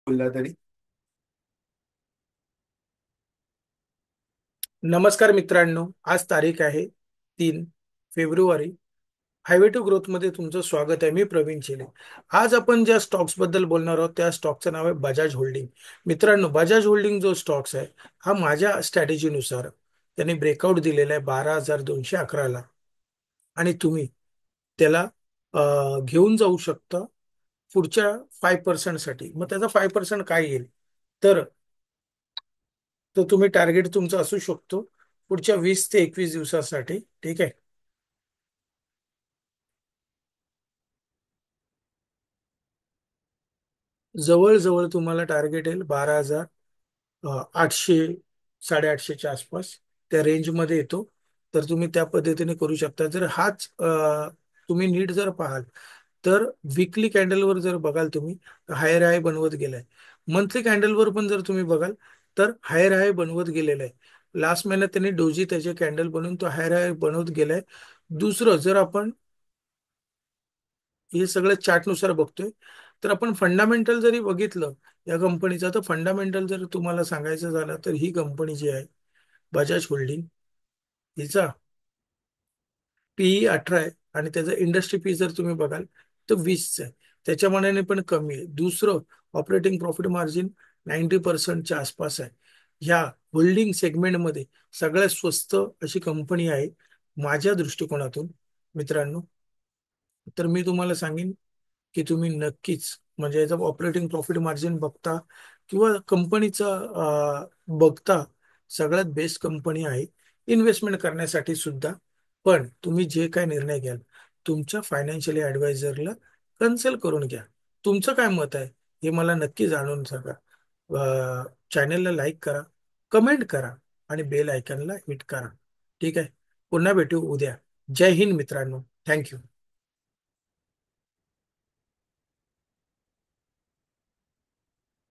बोलला तरी. नमस्कार मित्रांनो. आज तारीख आहे 3 फेब्रुवारी. हायवे टू ग्रोथ मध्ये तुमचं स्वागत आहे. मी प्रवीण शेले. आज आपण ज्या स्टॉक्स बद्दल बोलणार आहोत त्या स्टॉकचं नाव आहे बजाज होल्डिंग. मित्रांनो, बजाज होल्डिंग जो स्टॉक्स आहे हा माझ्या स्ट्रॅटेजीनुसार त्यांनी ब्रेकआउट दिलेला आहे 12,211 आणि तुम्ही त्याला घेऊन जाऊ शकता पुढच्या 5% साठी. मग त्याचा 5% काय येईल? तर तो तुम्ही टार्गेट तुमचा असू शकतो पुढच्या 20 ते 21 दिवसासाठी. ठीक आहे. जवळजवळ तुम्हाला टार्गेट येईल 12,800 850च्या आसपास. त्या रेंजमध्ये येतो. तर तुम्ही त्या पद्धतीने करू शकता. जर हाच तुम्ही नीट जर पाहाल तर विकली कॅन्डलवर जर बघाल तुम्ही तर हायर हाय बनवत गेलाय. मंथली कॅन्डलवर पण जर तुम्ही बघाल तर हायर हाय बनवत गेलेला आहे. लास्ट महिन्यात त्यांनी डोजी त्याचे कॅन्डल बनवून तो हायर हाय बनवत गेलाय. दुसरं, जर आपण हे सगळं चार्टनुसार बघतोय तर आपण फंडामेंटल जरी बघितलं या कंपनीचा, तर फंडामेंटल जर तुम्हाला सांगायचं झालं तर ही कंपनी जी आहे बजाज होल्डिंग, हिचा पीई 18 आहे आणि त्याचं इंडस्ट्री पी जर तुम्ही बघाल तर 20 आहे. त्याच्या मानाने पण कमी आहे. दुसरं, ऑपरेटिंग प्रॉफिट मार्जिन 90%च्या आसपास आहे. ह्या होल्डिंग सेगमेंटमध्ये सगळ्यात स्वस्त अशी कंपनी आहे माझ्या दृष्टिकोनातून. मित्रांनो, तर मी तुम्हाला सांगेन की तुम्ही नक्कीच, म्हणजे याचं ऑपरेटिंग प्रॉफिट मार्जिन बघता किंवा कंपनीचा बघता, सगळ्यात बेस्ट कंपनी आहे इन्व्हेस्टमेंट करण्यासाठी सुद्धा. पण तुम्ही जे काय निर्णय घ्याल तुमच्या फायनान्शियली ऍडवायझरला कन्सल्ट करून घ्या. तुमचं काय मत आहे हे मला नक्की जाणून सांगा. चॅनलला लाईक करा, कमेंट करा आणि बेल आयकॉनला हिट करा. ठीक आहे. पुन्हा भेटू उद्या. जय हिंद मित्रांनो. थँक्यू.